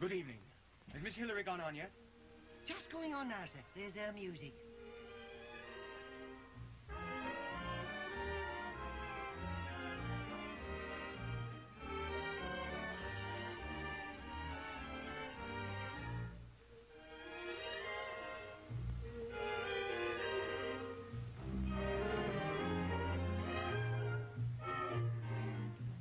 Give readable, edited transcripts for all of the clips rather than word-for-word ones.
Good evening. Has Miss Hillary gone on yet? Just going on now, sir. There's her music.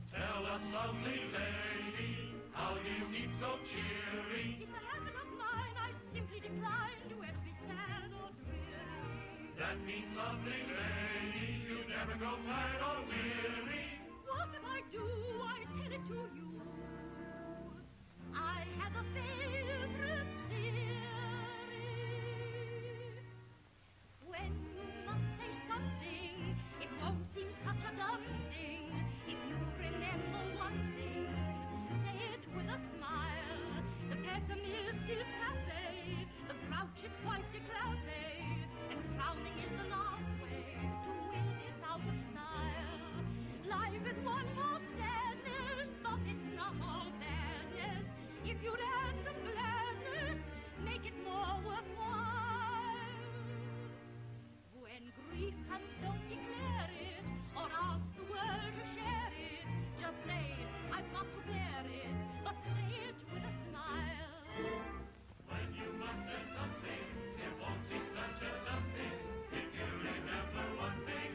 Tell us, lovely lady, how do you keep so cheery? It's a habit of mine, I simply decline to ever be sad or dreary. That means, lovely lady, you never grow tired or weary. What if I do? I tell it to you. I have a favorite theory. When you must say something, it won't seem such a dumb thing. If you remember one thing, say it with a smile. The pessimist is passe, the grouch is quite declassé, and frowning is the last way to win this out of style. Life is one more sadness, but it's not all badness. If you'd add some gladness, make it more worthwhile. When grief comes, don't declare it, or ask the world to share it. Just say, I've got to bear it, but say it with a smile. When you must say something, it won't seem such a dumb thing. If you remember one thing,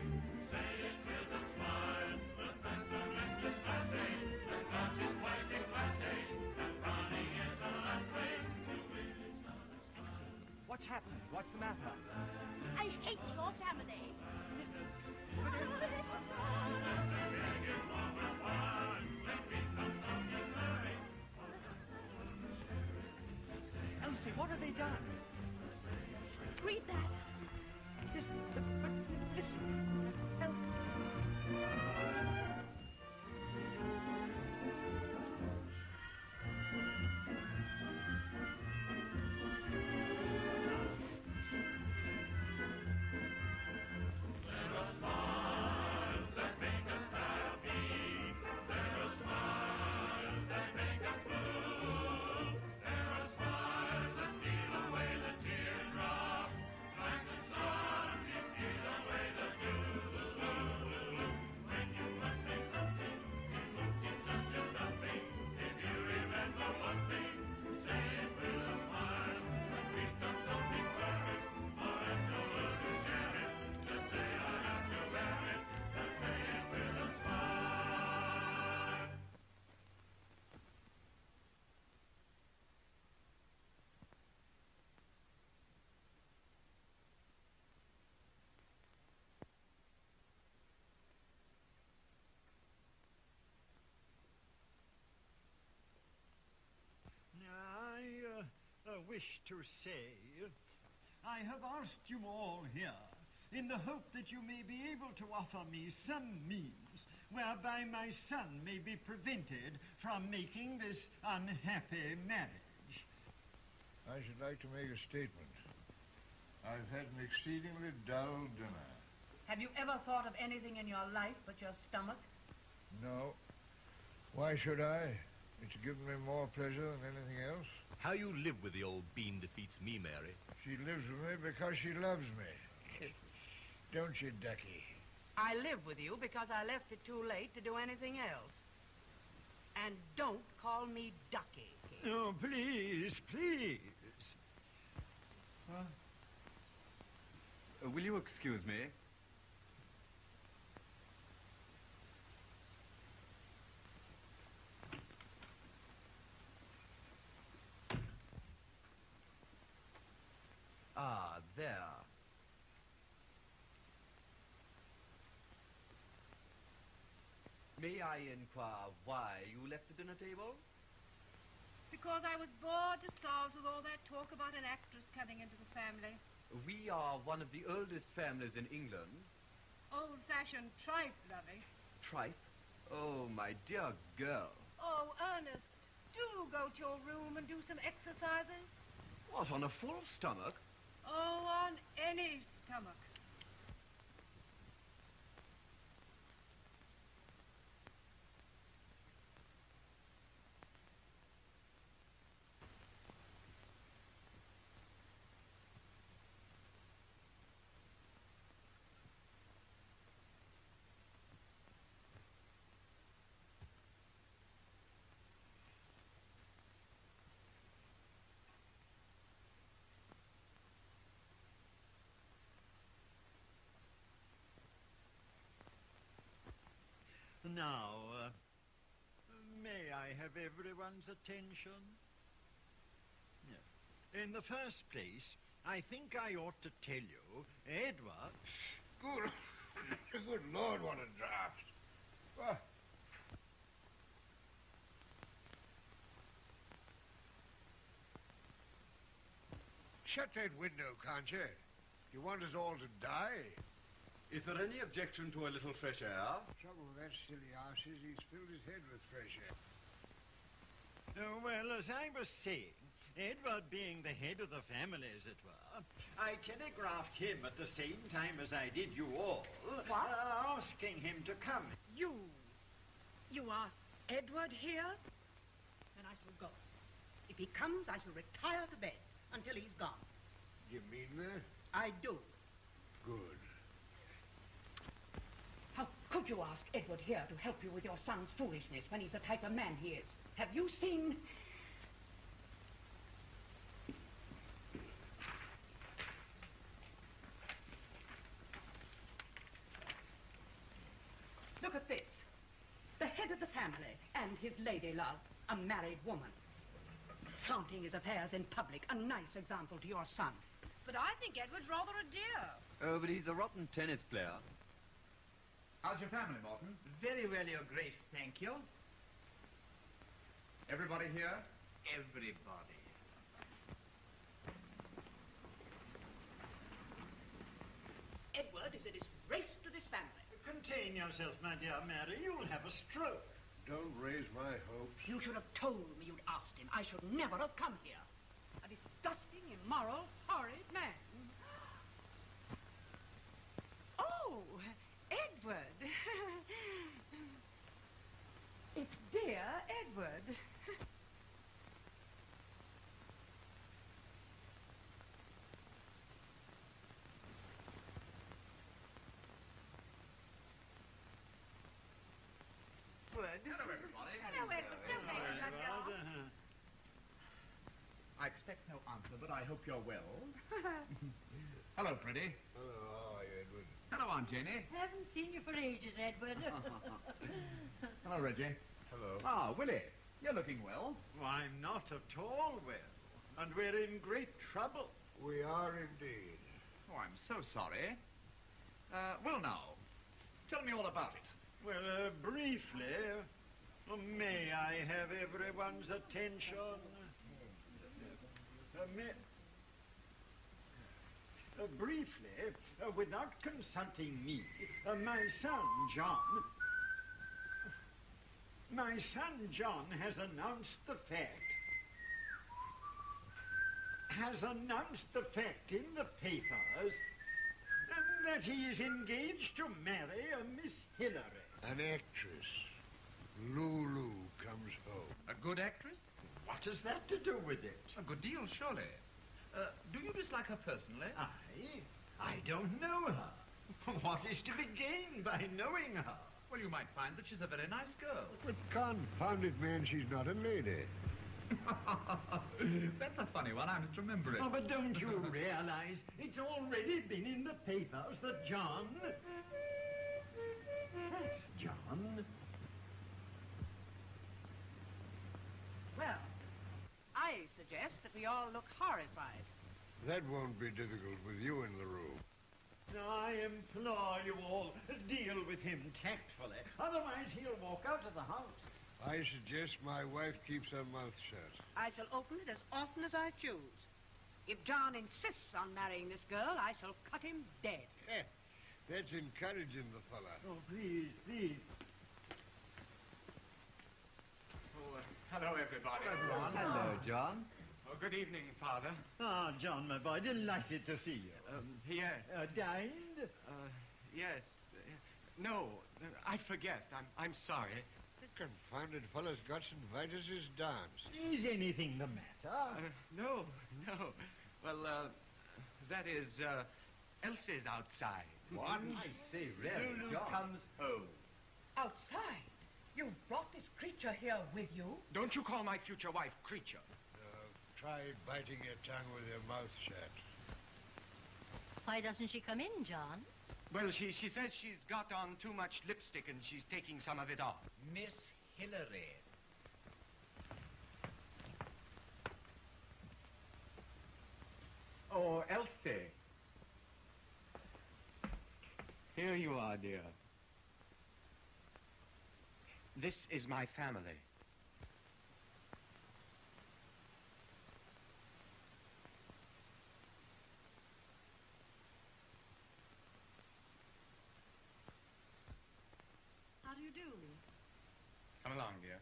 say it with a smile. The pessimist is passe, the grouch is quite declassé, and frowning is the last way to win its honest smile. What's happened? What's the matter? I hate your family. Elsie, what have they done? Read that. Listen. Elsie. There are smiles that make us happy. There are smiles that make us blue. There are smiles that steal away the teardrops, like the sun can steal away the dew. When you must say something, it won't seem such a dumb thing. If you remember one thing, say it with a smile. When we've done something perfect, or has no one to share it, just say I have to bear it, and say it with a smile. I wish to say, I have asked you all here in the hope that you may be able to offer me some means whereby my son may be prevented from making this unhappy marriage. I should like to make a statement. I've had an exceedingly dull dinner. Have you ever thought of anything in your life but your stomach? No. Why should I? It's given me more pleasure than anything else. How you live with the old bean defeats me, Mary. She lives with me because she loves me. Don't you, Ducky? I live with you because I left it too late to do anything else. And don't call me Ducky. Oh, please. Will you excuse me? Ah, there. May I inquire why you left the dinner table? Because I was bored to starves with all that talk about an actress coming into the family. We are one of the oldest families in England. Old-fashioned tripe, lovey. Tripe? Oh, my dear girl. Oh, Ernest, do go to your room and do some exercises. What, on a full stomach? Oh, on any stomach. Now, may I have everyone's attention? Yes. In the first place, I think I ought to tell you, Edward... Good Lord, what a draft. Well, shut that window, can't you? You want us all to die? Is there any objection to a little fresh air? Trouble with that silly arse is he's filled his head with fresh air. Well, as I was saying, Edward being the head of the family, as it were, I telegraphed him at the same time as I did you all, asking him to come. You asked Edward here? Then I shall go. If he comes, I shall retire to bed until he's gone. You mean that? I do. Good. How could you ask Edward here to help you with your son's foolishness when he's the type of man he is? Have you seen... Look at this. The head of the family and his lady love, a married woman. Flaunting his affairs in public, a nice example to your son. But I think Edward's rather a dear. Oh, but he's a rotten tennis player. How's your family, Morton? Very well, Your Grace, thank you. Everybody here? Everybody. Edward is a disgrace to this family. Contain yourself, my dear Mary. You'll have a stroke. Don't raise my hopes. You should have told me you'd asked him. I should never have come here. A disgusting, immoral, horrid man. Oh, Edward. It's dear Edward. Hello, everybody. Hello, Edward. I expect no answer, but I hope you're well. Hello, Pretty. Hello, how are you, Edward? Hello, Aunt Janie. Haven't seen you for ages, Edward. Hello, Reggie. Hello. Ah, Willie. You're looking well. Oh, I'm not at all well, and we're in great trouble. We are indeed. Oh, I'm so sorry. Well, now, tell me all about it. Well, briefly, may I have everyone's attention? Briefly, without consulting me, my son John has announced the fact in the papers that he is engaged to marry a Miss Hillary. An actress. Lulu comes home. A good actress? What has that to do with it? A good deal, surely. Do you dislike her personally? I don't know her. What is to be gained by knowing her? Well, you might find that she's a very nice girl. But confound it, man, she's not a lady. That's a funny one. I must remember it. Oh, but don't you realize it's already been in the papers that John... That's John. Well, I suggest that we all look horrified. That won't be difficult with you in the room. Now, I implore you all, deal with him tactfully. Otherwise, he'll walk out of the house. I suggest my wife keeps her mouth shut. I shall open it as often as I choose. If John insists on marrying this girl, I shall cut him dead. That's encouraging the fella. Oh, please, please. Oh, hello, everybody. Hello, John. Oh, good evening, Father. Ah, John, my boy, delighted to see you. Yes. Dined? Yes. No, I forget. I'm sorry. The confounded fella's got to invite us his dance. Is anything the matter? No. Well, that is, Elsie's outside. What? I say, really, Lulu John. comes home. Outside? You brought this creature here with you? Don't you call my future wife creature. Try biting your tongue with your mouth shut. Why doesn't she come in, John? Well, she says she's got on too much lipstick and she's taking some of it off. Miss Hillary. Oh, Elsie. Here you are, dear. This is my family. How do you do? Come along, dear.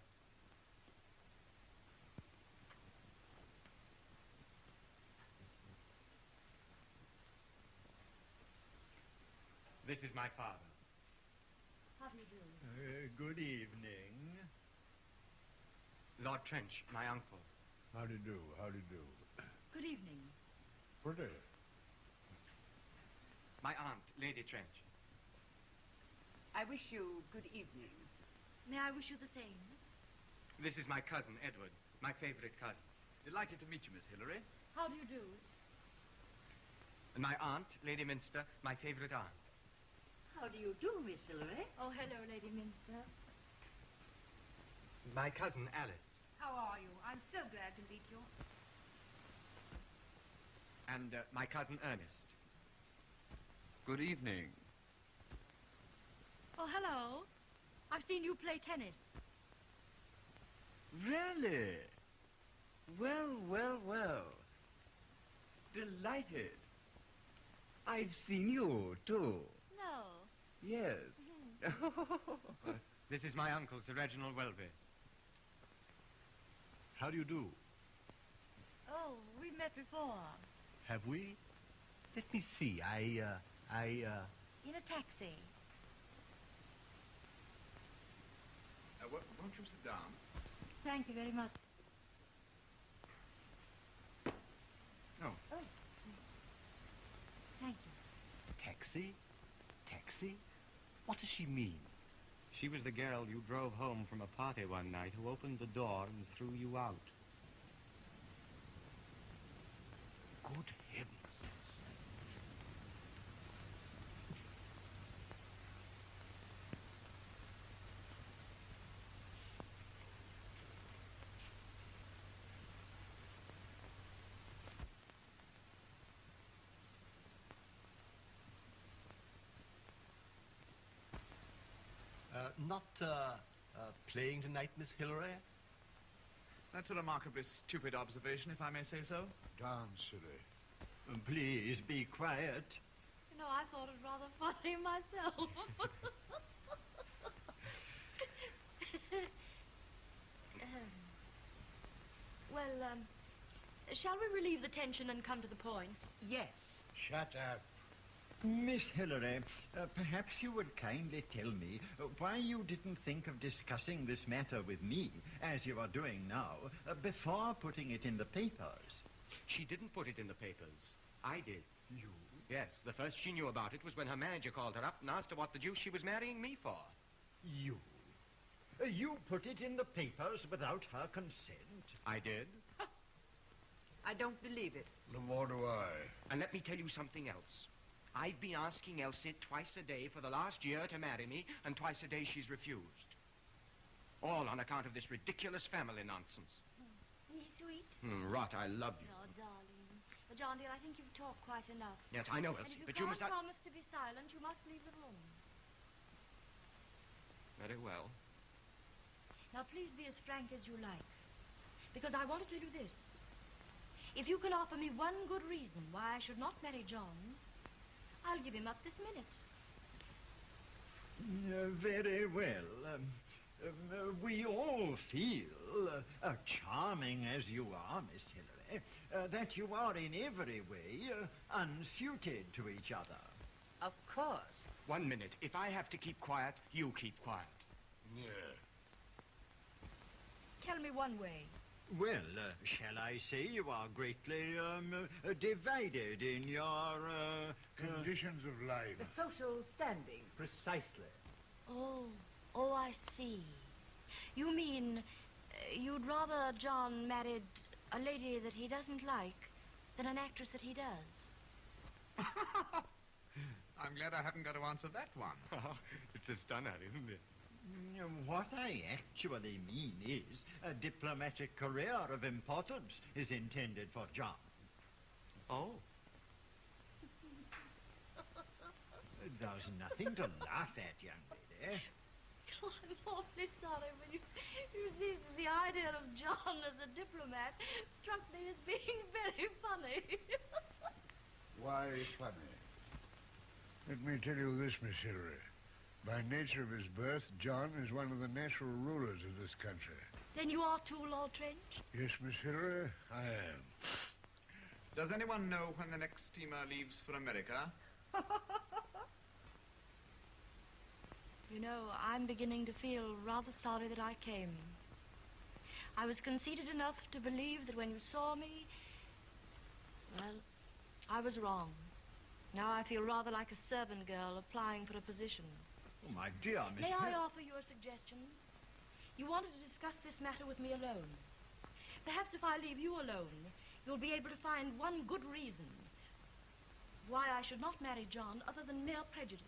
This is my father. How do you do? Good evening. Lord Trench, my uncle. How do you do? How do you do? Good evening. Pretty. My aunt, Lady Trench. I wish you good evening. May I wish you the same? This is my cousin, Edward, my favorite cousin. Delighted to meet you, Miss Hillary. How do you do? And my aunt, Lady Minster, my favorite aunt. How do you do, Miss Hillary? Oh, hello, Lady Minster. My cousin, Alice. How are you? I'm so glad to meet you. And my cousin, Ernest. Good evening. Oh, hello. I've seen you play tennis. Really? Well, well, well. Delighted. I've seen you, too. No. Yes. This is my uncle, Sir Reginald Welby. How do you do? Oh, we've met before. Have we? Let me see. In a taxi. Won't you sit down? Thank you very much. Oh. Oh. Thank you. Taxi? Taxi? What does she mean? She was the girl you drove home from a party one night who opened the door and threw you out. Good heavens. Not playing tonight, Miss Hillary? That's a remarkably stupid observation, if I may say so. Dance, silly. Please be quiet. You know, I thought it rather funny myself. Shall we relieve the tension and come to the point? Yes. Shut up. Miss Hillary, perhaps you would kindly tell me why you didn't think of discussing this matter with me, as you are doing now, before putting it in the papers. She didn't put it in the papers. I did. You? Yes, the first she knew about it was when her manager called her up and asked her what the deuce she was marrying me for. You? You put it in the papers without her consent? I did. I don't believe it. No more do I. And let me tell you something else. I've been asking Elsie twice a day for the last year to marry me, and twice a day she's refused. All on account of this ridiculous family nonsense. Isn't he sweet? Rot, I love you. Oh, darling. Well, John, dear, I think you've talked quite enough. Yes, I know, And Elsie, if but you can't must not... promise to be silent, you must leave the room. Very well. Now, please be as frank as you like. Because I want to tell you this. If you can offer me one good reason why I should not marry John, I'll give him up this minute. Very well. We all feel, charming as you are, Miss Hillary, that you are in every way unsuited to each other. Of course. 1 minute. If I have to keep quiet, you keep quiet. Yeah. Tell me one way. Well, shall I say you are greatly divided in your... Conditions of life. The social standing. Precisely. Oh, I see. You mean you'd rather John married a lady that he doesn't like than an actress that he does? I'm glad I haven't got to answer that one. It's a stunner, isn't it? What I actually mean is a diplomatic career of importance is intended for John. Oh. There's nothing to laugh at, young lady. Oh, I'm awfully sorry when you see the idea of John as a diplomat struck me as being very funny. Why funny? Let me tell you this, Miss Hillary. By nature of his birth, John is one of the natural rulers of this country. Then you are too, Lord Trench? Yes, Miss Hillary, I am. Does anyone know when the next steamer leaves for America? You know, I'm beginning to feel rather sorry that I came. I was conceited enough to believe that when you saw me, well, I was wrong. Now I feel rather like a servant girl applying for a position. Oh, my dear Miss... May I offer you a suggestion? You wanted to discuss this matter with me alone. Perhaps if I leave you alone, you'll be able to find one good reason why I should not marry John other than mere prejudice.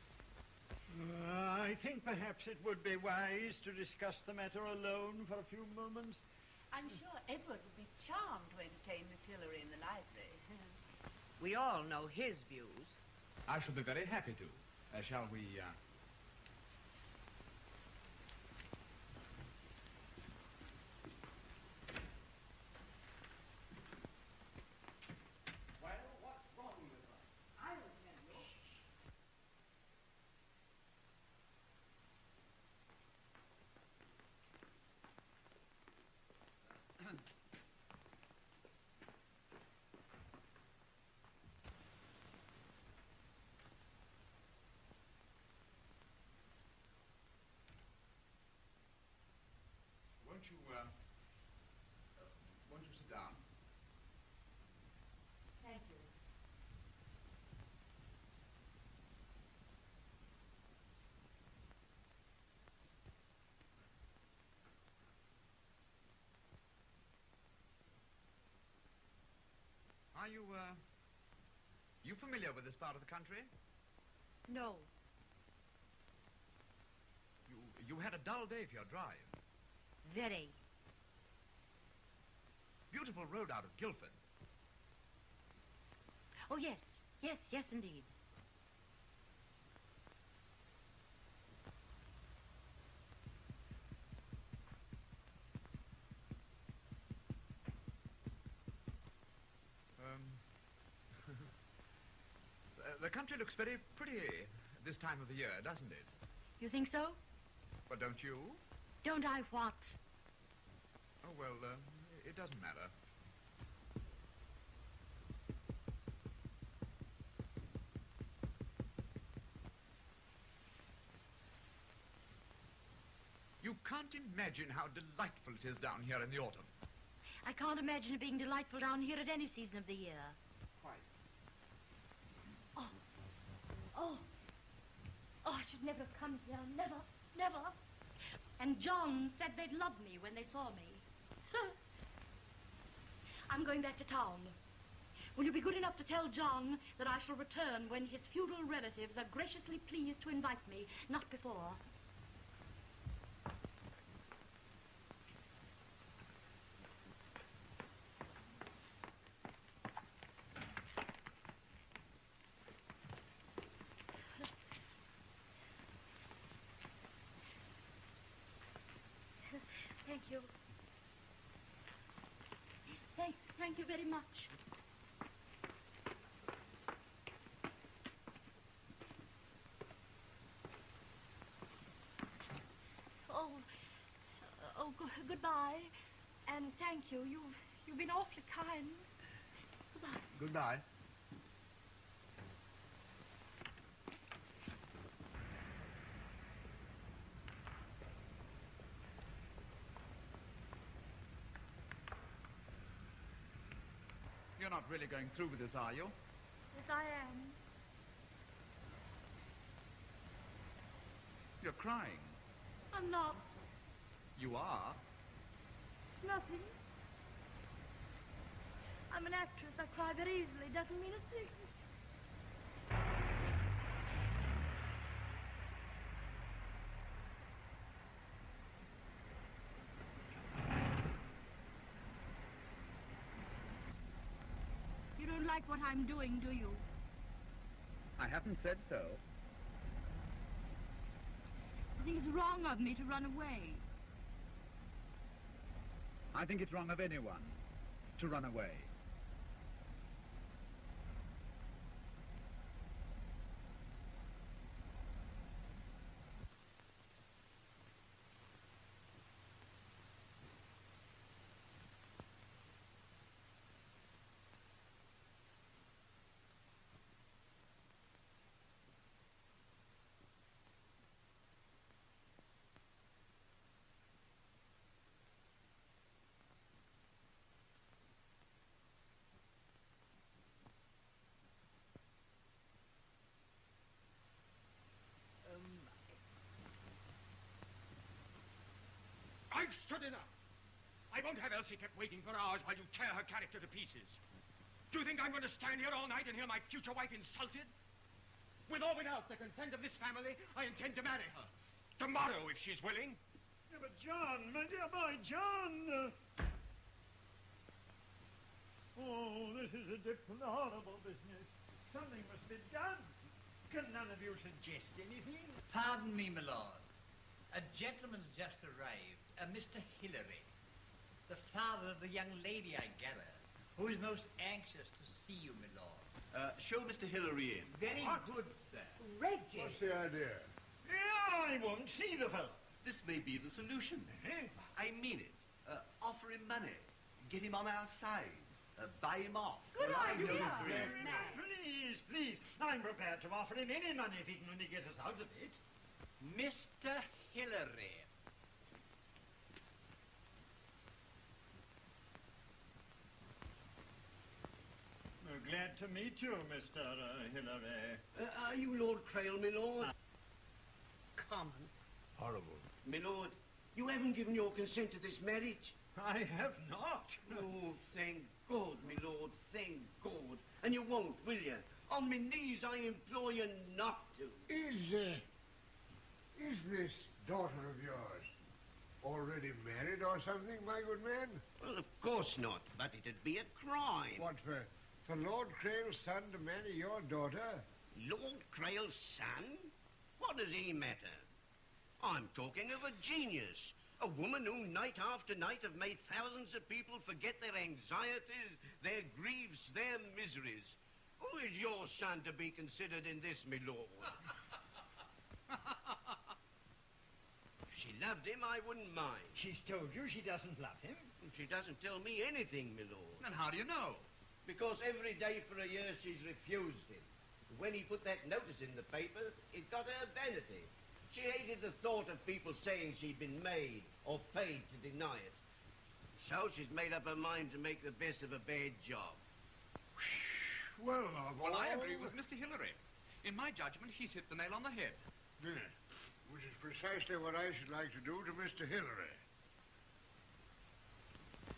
I think perhaps it would be wise to discuss the matter alone for a few moments. I'm sure Edward would be charmed to entertain Miss Hillary in the library. We all know his views. I shall be very happy to. Shall we, Well, what's wrong with her? I'll tell you. won't you sit down? Thank you. Are you familiar with this part of the country? No. You had a dull day for your drive. Very. Beautiful road out of Guildford. Oh, yes. Yes, indeed. The country looks very pretty this time of the year, doesn't it? You think so? But don't you? Don't I what? Oh, well, it doesn't matter. You can't imagine how delightful it is down here in the autumn. I can't imagine it being delightful down here at any season of the year. Quite. Oh, I should never have come here. Never. And John said they'd love me when they saw me. I'm going back to town. Will you be good enough to tell John that I shall return when his feudal relatives are graciously pleased to invite me, not before? Thank you. Thank you very much. Goodbye. And thank you. You've been awfully kind. Goodbye. Goodbye. You're not really going through with this, are you? Yes, I am. You're crying. I'm not. You are? Nothing. I'm an actress. I cry very easily. Doesn't mean a thing. like what I'm doing, do you? I haven't said so. I think it's wrong of me to run away. I think it's wrong of anyone to run away. I've stood enough. I won't have Elsie kept waiting for hours while you tear her character to pieces. Do you think I'm going to stand here all night and hear my future wife insulted? With or without the consent of this family, I intend to marry her. Tomorrow, if she's willing. Yeah, but John, my dear boy, John! Oh, this is a deplorable business. Something must be done. Can none of you suggest anything? Pardon me, my lord. A gentleman's just arrived, a Mr. Hillary, the father of the young lady, I gather, who is most anxious to see you, my lord. Show Mr. Hillary in. Very good, sir. Reggie! What's the idea? Yeah, I won't see the fellow. This may be the solution. Eh? I mean it. Offer him money. Get him on our side. Buy him off. Good idea. Please, please. I'm prepared to offer him any money if he can only get us out of it. Mr. Hillary. Glad to meet you, Mr. Hillary. Are you Lord Crail, my lord? Common. Horrible. My lord, you haven't given your consent to this marriage. I have not. Oh, thank God, my lord, thank God. And you won't, will you? On my knees, I implore you not to. Is this daughter of yours already married or something, my good man? Well, of course not, but it'd be a crime. What, for Lord Crail's son to marry your daughter? Lord Crail's son? What does he matter? I'm talking of a genius. A woman who night after night have made thousands of people forget their anxieties, their griefs, their miseries. Who is your son to be considered in this, my lord? If she loved him, I wouldn't mind. She's told you she doesn't love him? She doesn't tell me anything, my lord. Then how do you know? Because every day for a year she's refused him. When he put that notice in the paper, it got her vanity. She hated the thought of people saying she'd been made or paid to deny it. So she's made up her mind to make the best of a bad job. Well, I agree with Mr. Hillary. In my judgment, he's hit the nail on the head. Yeah, which is precisely what I should like to do to Mr. Hillary.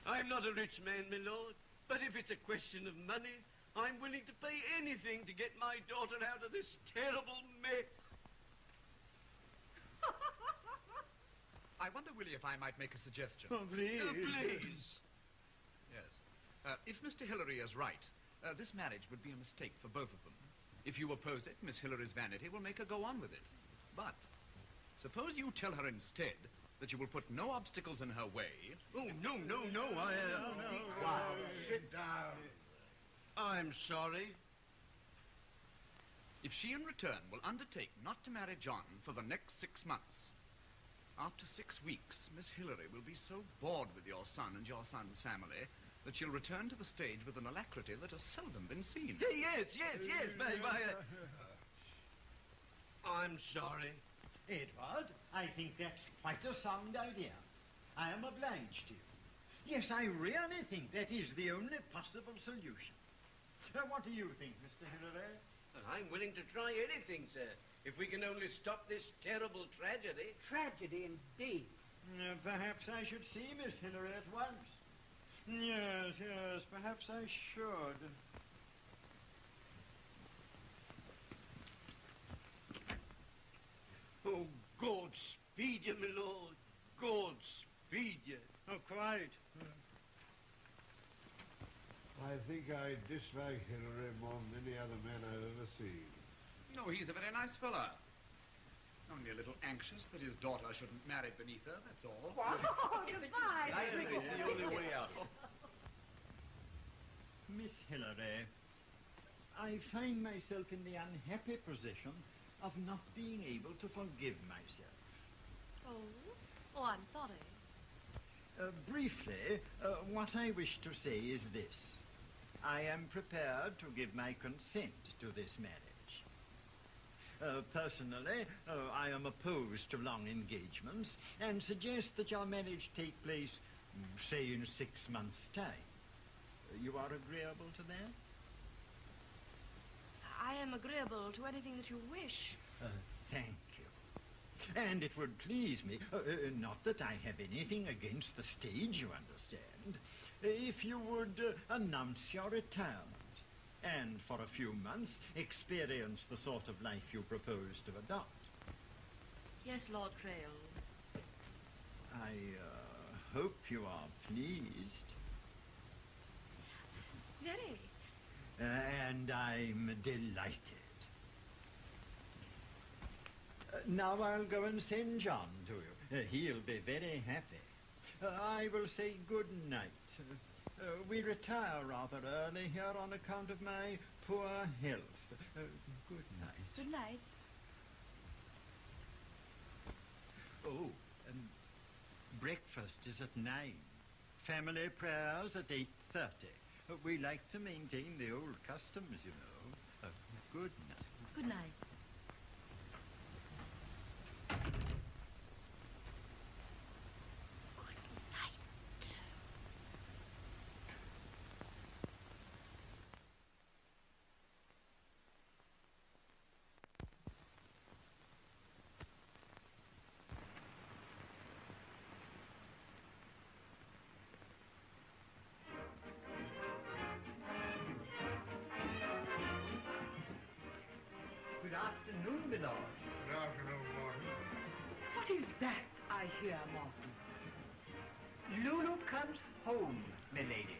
I'm not a rich man, my lord, but if it's a question of money, I'm willing to pay anything to get my daughter out of this terrible mess. I wonder, Willie, if I might make a suggestion. Oh, please. Please. Yes. If Mr. Hillary is right, this marriage would be a mistake for both of them. If you oppose it, Miss Hillary's vanity will make her go on with it. But suppose you tell her instead that you will put no obstacles in her way. Oh, no, Sit down. I'm sorry. If she in return will undertake not to marry John for the next 6 months, after 6 weeks, Miss Hillary will be so bored with your son and your son's family that she'll return to the stage with an alacrity that has seldom been seen. Yes, babe. I'm sorry. Edward, I think that's quite a sound idea. I am obliged to you. Yes, I really think that is the only possible solution. What do you think, Mr. Hillary? I'm willing to try anything, sir, if we can only stop this terrible tragedy. Tragedy indeed. Perhaps I should see Miss Hillary at once. Yes, perhaps I should. Oh, God speed you, my lord. God speed you. Oh, quite. I think I dislike Hillary more than any other man I've ever seen. No, he's a very nice fella. Only a little anxious that his daughter shouldn't marry beneath her, that's all. Wow, goodbye. I think it's the only way out. Miss Hillary, I find myself in the unhappy position of not being able to forgive myself. Oh, I'm sorry. Briefly, what I wish to say is this. I am prepared to give my consent to this marriage. Personally, I am opposed to long engagements and suggest that your marriage take place, say, in 6 months' time. You are agreeable to that? I am agreeable to anything that you wish. Thank you. And it would please me, not that I have anything against the stage, you understand, if you would announce your retirement and for a few months experience the sort of life you propose to adopt. Yes, Lord Crail. I hope you are pleased. Very. And I'm delighted. Now I'll go and send John to you. He'll be very happy. I will say good night. We retire rather early here on account of my poor health. Good night. Good night. Oh, breakfast is at 9. Family prayers at 8:30. We like to maintain the old customs, you know. Good night. Good night. Good afternoon, my lord. Good afternoon, Morton. What is that I hear, Morton? Lulu comes home, my lady.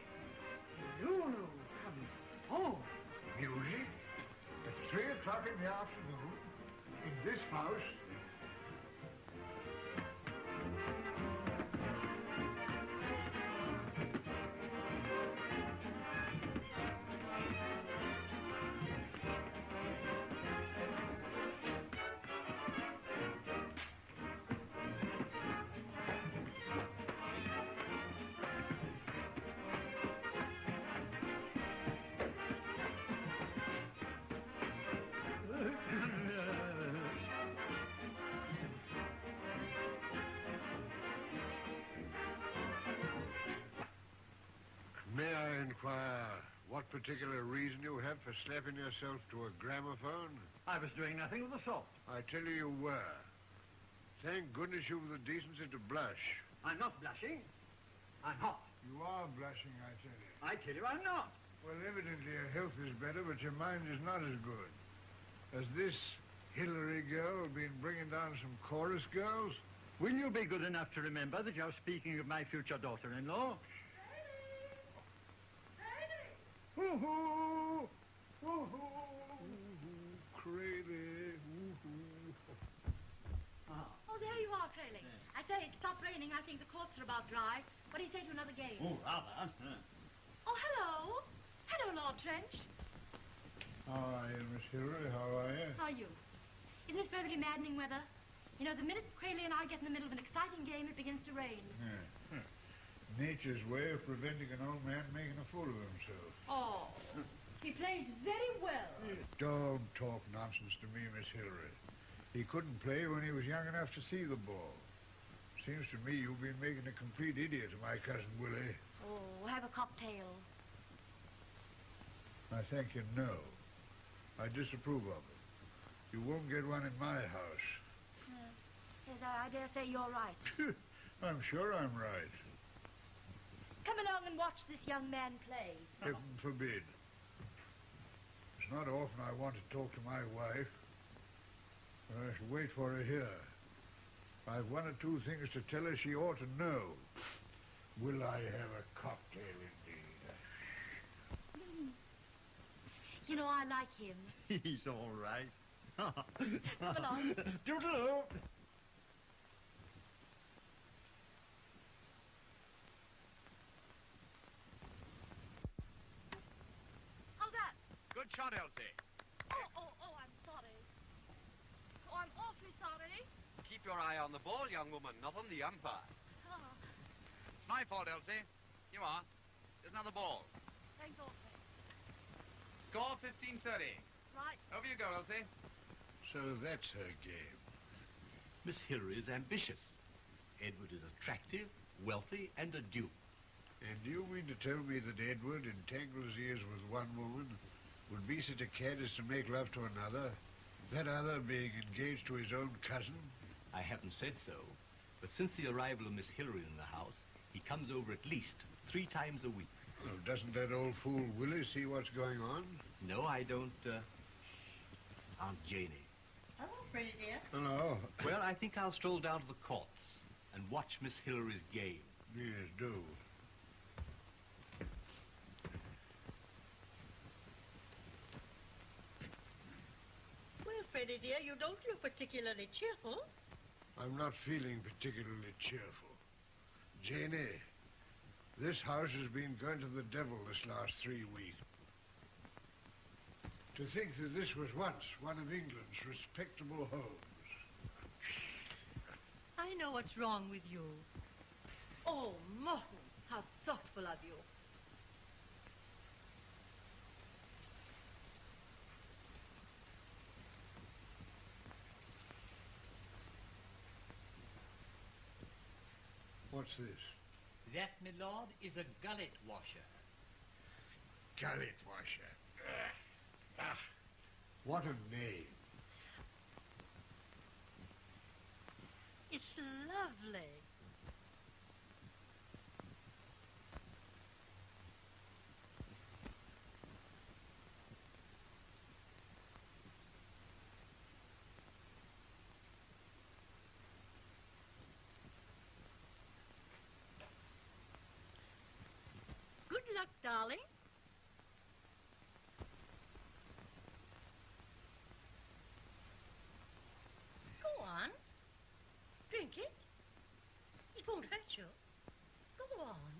Lulu comes home. Music? At 3 o'clock in the afternoon? In this house? May I inquire what particular reason you have for slapping yourself to a gramophone? I was doing nothing of the sort. I tell you were. Thank goodness you've the decency to blush. I'm not blushing. I'm hot. You are blushing, I tell you. I tell you I'm not. Well, evidently your health is better, but your mind is not as good. Has this Hillary girl been bringing down some chorus girls? Will you be good enough to remember that you're speaking of my future daughter-in-law? Woo-hoo! Woo-hoo! Crazy! Woo-hoo! Oh, there you are, Crowley. I say, it stopped raining. I think the courts are about dry. What do you say to another game? Oh, rather. Oh, hello. Hello, Lord Trench. How are you, Miss Hillary? How are you? How are you? Isn't this perfectly maddening weather? You know, the minute Crowley and I get in the middle of an exciting game, it begins to rain. Yeah. Nature's way of preventing an old man making a fool of himself. Oh, he plays very well. Don't talk nonsense to me, Miss Hillary. He couldn't play when he was young enough to see the ball. Seems to me you've been making a complete idiot of my cousin Willie. Oh, have a cocktail. I thank you, no. I disapprove of it. You won't get one in my house. Yes, I dare say you're right. I'm sure I'm right. Come along and watch this young man play. Heaven forbid. It's not often I want to talk to my wife, but I shall wait for her here. I've one or two things to tell her she ought to know. Will I have a cocktail indeed? You know, I like him. He's all right. Come along. Toodaloo. How's that? Good shot, Elsie. Oh, I'm sorry. Oh, I'm awfully sorry. Keep your eye on the ball, young woman, not on the umpire. Oh, It's my fault, Elsie. You are. There's another ball. thanks awfully. Score 15-30. Right. Over you go, Elsie. So that's her game. Miss Hillary is ambitious. Edward is attractive, wealthy, and a duke. And do you mean to tell me that Edward entangles ears with one woman, would be such a cad as to make love to another, that other being engaged to his own cousin? I haven't said so, but since the arrival of Miss Hillary in the house, he comes over at least 3 times a week. Oh, doesn't that old fool Willie see what's going on? No, I don't, Aunt Janie. Hello, pretty dear. Hello. Well, I think I'll stroll down to the courts and watch Miss Hillary's game. Yes, do. Well, Freddie, dear, you don't look particularly cheerful. I'm not feeling particularly cheerful. Janie, this house has been going to the devil this last 3 weeks. To think that this was once one of England's respectable homes. I know what's wrong with you. Oh, Morton, how thoughtful of you. What's this? That, my lord, is a gullet washer. Gullet washer. What a name. It's lovely. Good luck, darling. Go on. Drink it. It won't hurt you. Go on.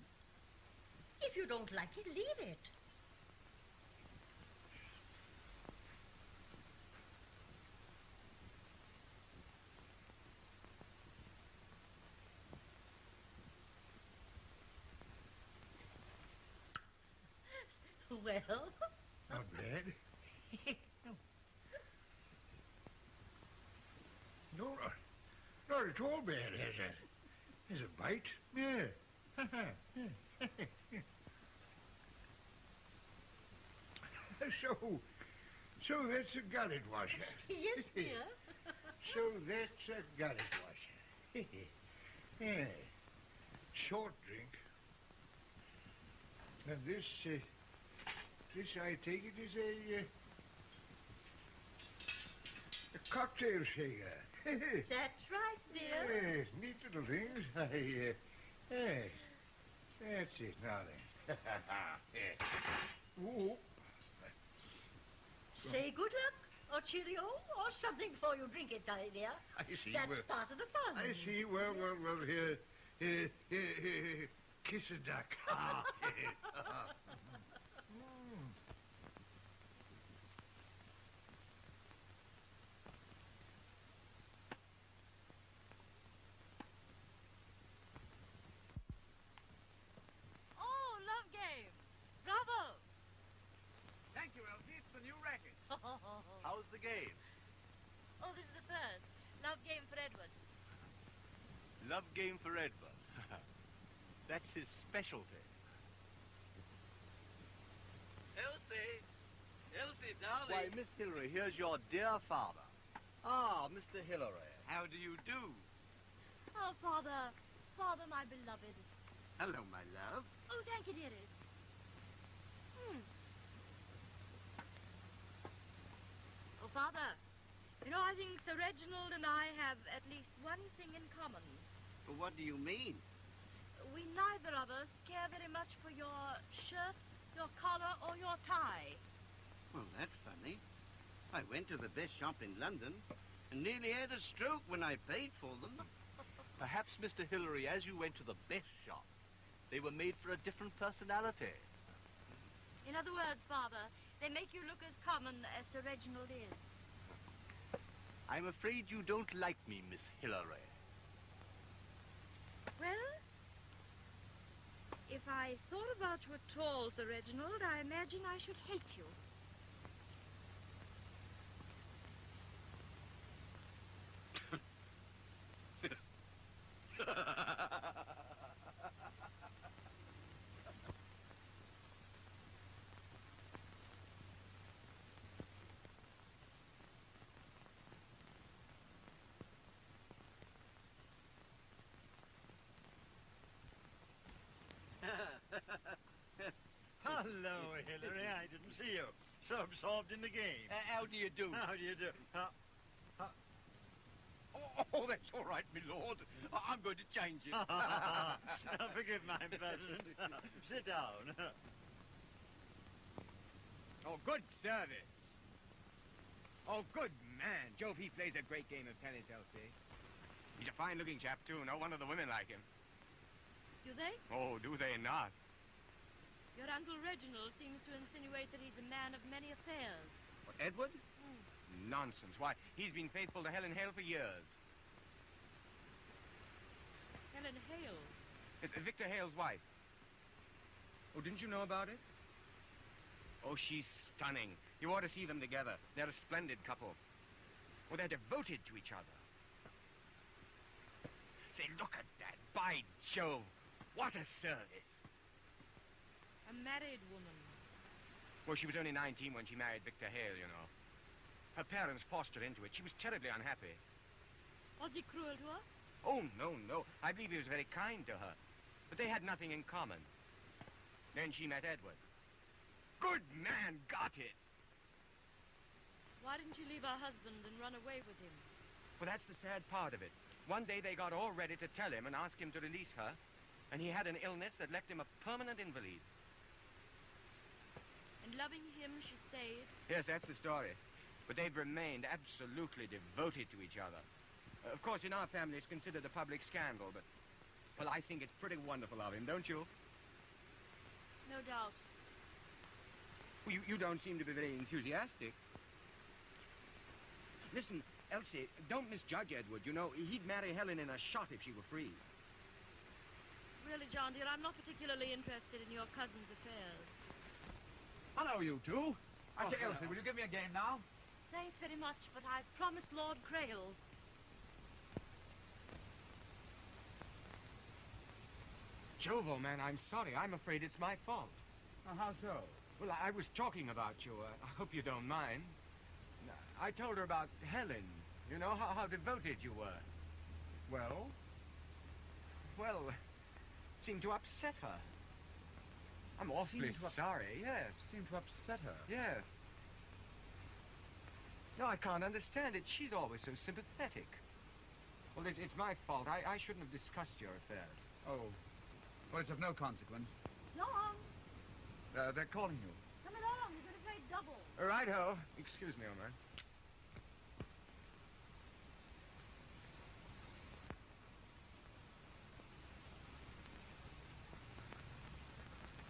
If you don't like it, leave it. Well, Not bad. No, not at all bad. Has a bite. Yeah. So that's a gullet washer. yes, dear. So that's a gullet washer. Yeah. Short drink. And this, I take it, is a cocktail shaker. That's right, dear. Yes, neat little things. Yes. That's it, now then. Yes. Ooh. Say good luck, or cheerio, or something before you drink it, dear. I see. That's Well, part of the fun. I see. Well, here. Kiss a duck. Oh, love game. Bravo. Thank you, Elsie. It's the new racket. How's the game? Oh, this is the first. Love game for Edward. Love game for Edward. That's his specialty. Elsie, darling. Why, Miss Hillary, here's your dear father. Ah, Mr. Hillary. How do you do? Oh, Father. Father, my beloved. Hello, my love. Oh, thank you, dearest. Oh, Father, you know, I think Sir Reginald and I have at least one thing in common. What do you mean? We neither of us care very much for your shirt, your collar, or your tie. Well, that's funny. I went to the best shop in London and nearly had a stroke when I paid for them. Perhaps, Mr. Hillary, as you went to the best shop, they were made for a different personality. In other words, Father, they make you look as common as Sir Reginald is. I'm afraid you don't like me, Miss Hillary. Well, if I thought about you at all, Sir Reginald, I imagine I should hate you. Hello, Hillary. I didn't see you. So absorbed in the game. How do you do? How do you do? Oh, that's all right, my lord. I'm going to change it. Forgive my impertinence. Sit down. Oh, good service. Oh, good man. Jove, he plays a great game of tennis, Elsie. He's a fine-looking chap, too. No wonder the women like him. Do they? Oh, do they not? Your Uncle Reginald seems to insinuate that he's a man of many affairs. What, Edward? Nonsense. Why, he's been faithful to Helen Hale for years. Helen Hale? It's Victor Hale's wife. Oh, didn't you know about it? Oh, she's stunning. You ought to see them together. They're a splendid couple. Oh, they're devoted to each other. Say, look at that. By Jove. What a service. A married woman. Well, she was only 19 when she married Victor Hale, you know. Her parents forced her into it. She was terribly unhappy. Was he cruel to her? Oh, no, no. I believe he was very kind to her. But they had nothing in common. Then she met Edward. Good man, got it. Why didn't she leave her husband and run away with him? Well, that's the sad part of it. One day they got all ready to tell him and ask him to release her, and he had an illness that left him a permanent invalid. And loving him, she stayed? Yes, that's the story. But they've remained absolutely devoted to each other. Of course, in our family, it's considered a public scandal, but, well, I think it's pretty wonderful of him, don't you? No doubt. Well, you don't seem to be very enthusiastic. Listen, Elsie, don't misjudge Edward. You know, he'd marry Helen in a shot if she were free. Really, John, dear, I'm not particularly interested in your cousin's affairs. Hello, you two. I say, hello. Elsie, will you give me a game now? Thanks very much, but I've promised Lord Crail. Jove, old man, I'm sorry. I'm afraid it's my fault. How so? Well, I was talking about you. I hope you don't mind. I told her about Helen. You know, how devoted you were. Well? Well, seemed to upset her. I'm awfully sorry, yes. Seemed to upset her? Yes. No, I can't understand it. She's always so sympathetic. Well, it's my fault. I shouldn't have discussed your affairs. Oh. Well, it's of no consequence. Long! They're calling you. Come along, we're going to play double. Righto. Excuse me, old man.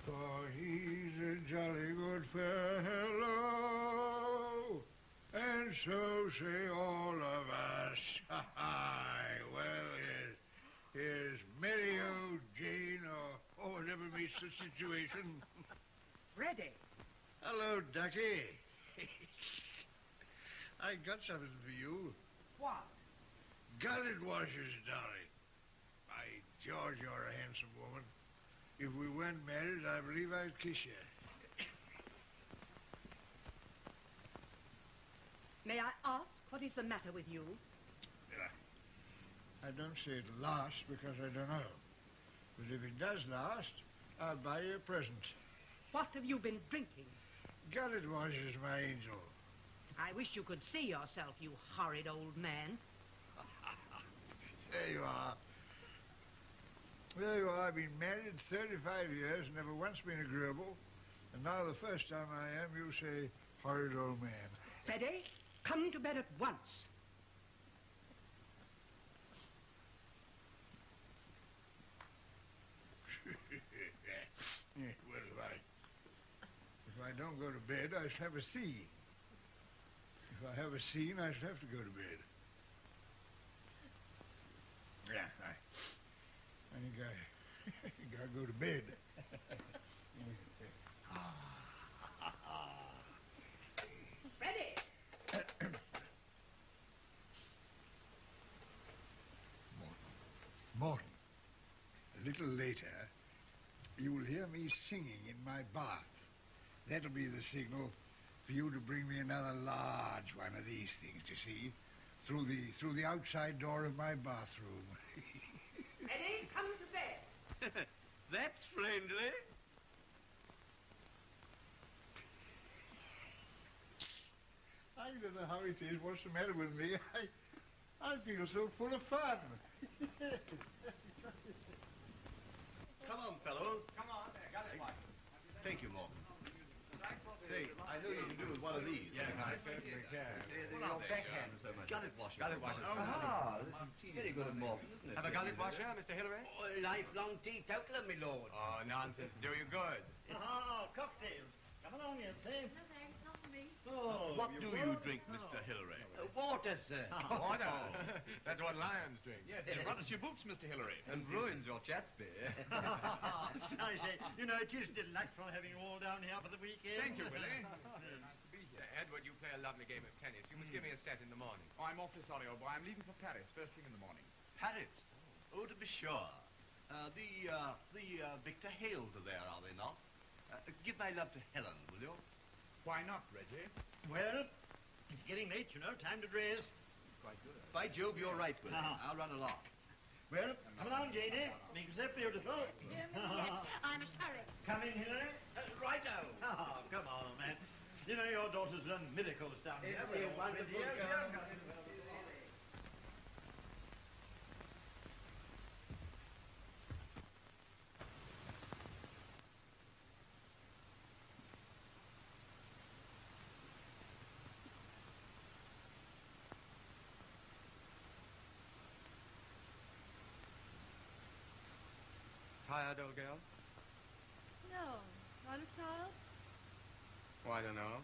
For he's a jolly good fellow, and so say all of us. Well, here's Mary O. Jane, or whatever meets the situation. Ready. Hello, Ducky. I got something for you. What? Gullet washers, darling. By George, you're a handsome woman. If we weren't married, I believe I'd kiss you. May I ask what is the matter with you? I don't say it'll last because I don't know. But if it does last, I'll buy you a present. What have you been drinking? Gullet washers, my angel. I wish you could see yourself, you horrid old man. There you are. There you are. I've been married 35 years, never once been agreeable. And now the first time I am, you say, Horrid old man. Freddie, come to bed at once. Yeah, well, if I don't go to bed, I shall have a scene. If I have a scene, I shall have to go to bed. Yeah, I think I think I'll go to bed. Freddie! Morton, a little later, you will hear me singing in my bath. That'll be the signal for you to bring me another large one of these things, you see, through the outside door of my bathroom. Freddie, come to bed. That's friendly. I don't know how it is. What's the matter with me? I feel so full of fun. Come on, fellows. Come on, there, got it, Marshal. Thank you, Morton. Say, I know you can do with one of these. Yes, I certainly can. Your backhand so much. Gullet washer. Gullet washer. Ah, this is very good of Morton, isn't it? Have a gullet washer, Mr. Hillary? Oh, a lifelong teetotaler, my lord. Oh, nonsense. Do you good. Ah, cocktails. Come along, you say. No, thanks, not for me. Oh, What do you drink, Mr. Hillary? Water, sir. Water. That's what lions drink. Yes, it runs your boots, Mr. Hillary. And ruins your Chatsby. I say, you know, it is delightful having you all down here for the weekend. Thank you, Willie. Nice to be here. Edward, you play a lovely game of tennis. You must give me a set in the morning. Oh, I'm awfully sorry, old boy. I'm leaving for Paris first thing in the morning. Paris? Oh, to be sure. The Victor Hales are there, are they not? Give my love to Helen, will you? Why not, Reggie? Well, it's getting late, you know. Time to dress. Quite good. By Jove, you're right, Willie. I'll run along. Well, come along, Janie. Make yourself beautiful. Dear me, yes, I must hurry. Come in, Hillary. Righto. Oh, come on, man. You know, your daughter's done miracles down here. Isn't she a wonderful girl? Tired, old girl? No, not a child. Oh, I don't know.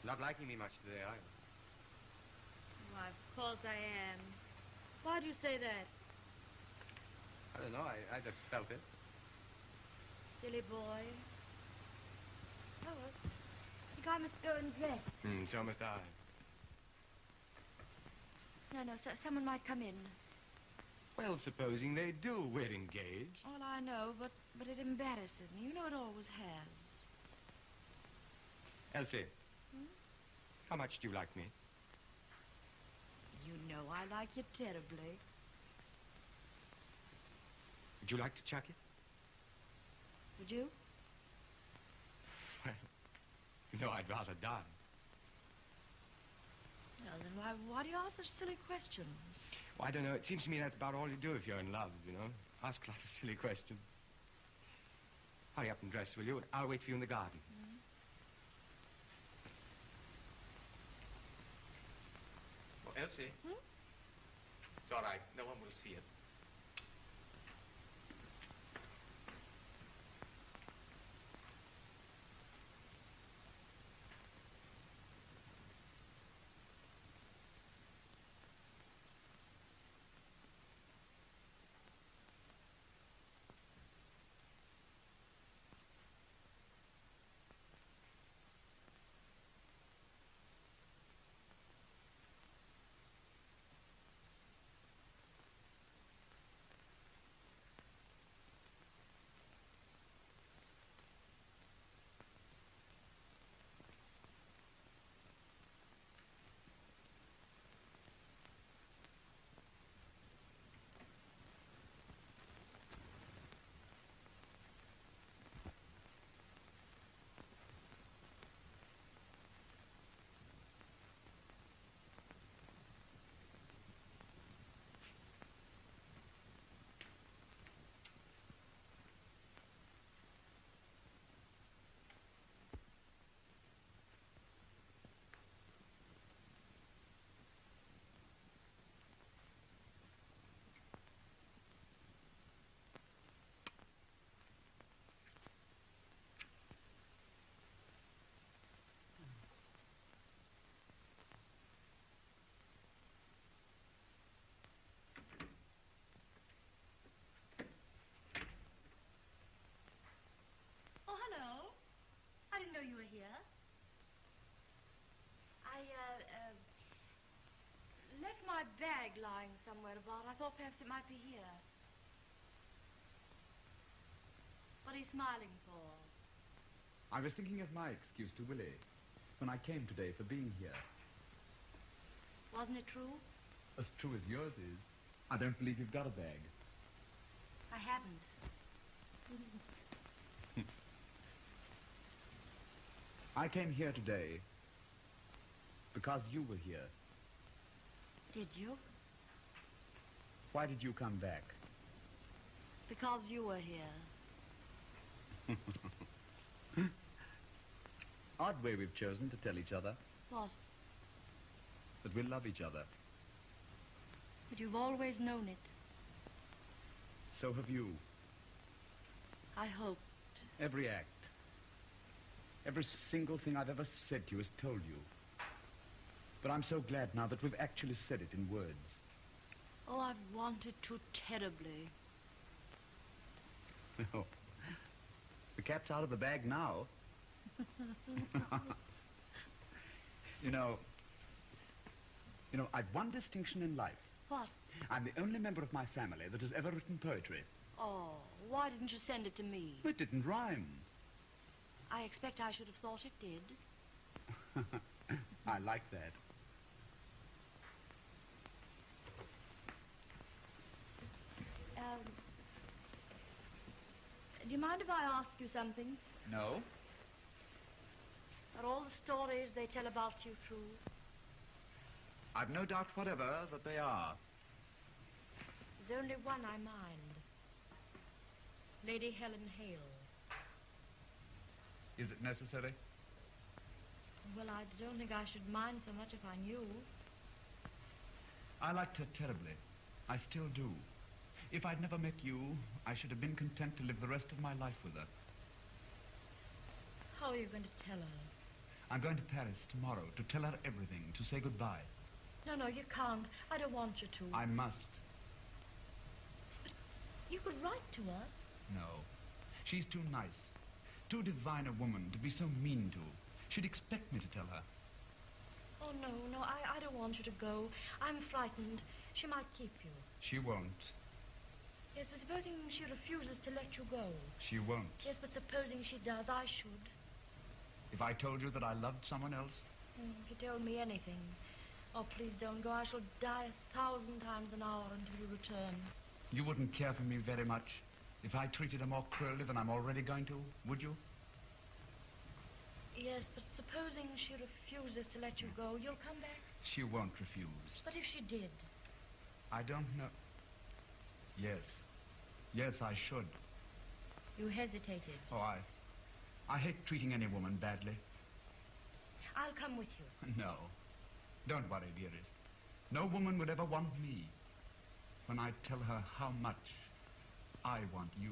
Not liking me much today, are you? Why, of course I am. Why do you say that? I don't know. I just felt it. Silly boy. Oh, well, I think I must go and dress. So must I. No, someone might come in. Well, supposing they do, we're engaged. All I know, but it embarrasses me. You know it always has. Elsie. How much do you like me? You know I like you terribly. Would you like to chuck it? Would you? Well, no, I'd rather die. Well, then why do you ask such silly questions? Well, I don't know. It seems to me that's about all you do if you're in love, you know. Ask a lot of silly questions. Hurry up and dress, will you? I'll wait for you in the garden. Oh, Elsie. It's all right. No one will see it. left my bag lying somewhere about. I thought perhaps it might be here. What are you smiling for? I was thinking of my excuse to Willie when I came today for being here. Wasn't it true? As true as yours is. I don't believe you've got a bag. I haven't. I came here today because you were here. Did you? Why did you come back? Because you were here. Odd way we've chosen to tell each other. What? That we love each other. But you've always known it. So have you. I hoped. Every act. Every single thing I've ever said to you has told you. But I'm so glad now that we've actually said it in words. Oh, I've wanted to terribly. Oh. The cat's out of the bag now. You know, I've one distinction in life. What? I'm the only member of my family that has ever written poetry. Oh, why didn't you send it to me? It didn't rhyme. I expect I should have thought it did. I like that. Do you mind if I ask you something? No? Are all the stories they tell about you true? I've no doubt whatever that they are. There's only one I mind. Lady Helen Hale. Is it necessary? Well, I don't think I should mind so much if I knew. I liked her terribly. I still do. If I'd never met you, I should have been content to live the rest of my life with her. How are you going to tell her? I'm going to Paris tomorrow to tell her everything, to say goodbye. No, you can't. I don't want you to. I must. But you could write to her. No. She's too nice. Too divine a woman to be so mean to. She'd expect me to tell her. Oh, no, I don't want you to go. I'm frightened. She might keep you. She won't. Yes, but supposing she refuses to let you go. She won't. Yes, but supposing she does, I should. If I told you that I loved someone else? If you told me anything. Oh, please don't go. I shall die 1,000 times an hour until you return. You wouldn't care for me very much if I treated her more cruelly than I'm already going to, would you? Yes, but supposing she refuses to let you go, you'll come back? She won't refuse. But if she did? I don't know. Yes. Yes, I should. You hesitated. Oh, I hate treating any woman badly. I'll come with you. No. Don't worry, dearest. No woman would ever want me when I tell her how much I want you.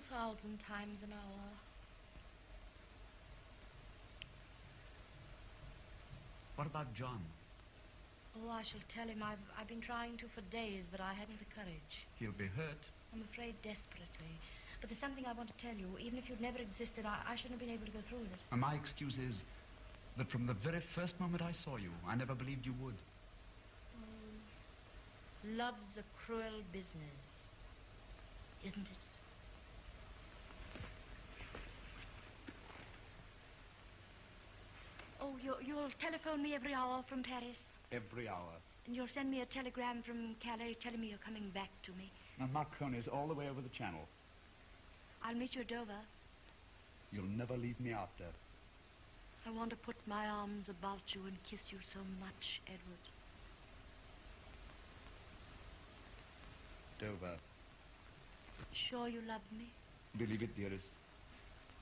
2,000 times an hour. What about John? Oh, I shall tell him. I've been trying to for days, but I hadn't the courage. He'll be hurt. I'm afraid desperately. But there's something I want to tell you. Even if you'd never existed, I shouldn't have been able to go through with it. And my excuse is that from the very first moment I saw you, I never believed you would. Oh, love's a cruel business, isn't it? Oh, you'll telephone me every hour from Paris? Every hour. And you'll send me a telegram from Calais telling me you're coming back to me? And Marconi's all the way over the channel. I'll meet you at Dover. You'll never leave me after. I want to put my arms about you and kiss you so much, Edward. Dover. Sure you love me? Believe it, dearest.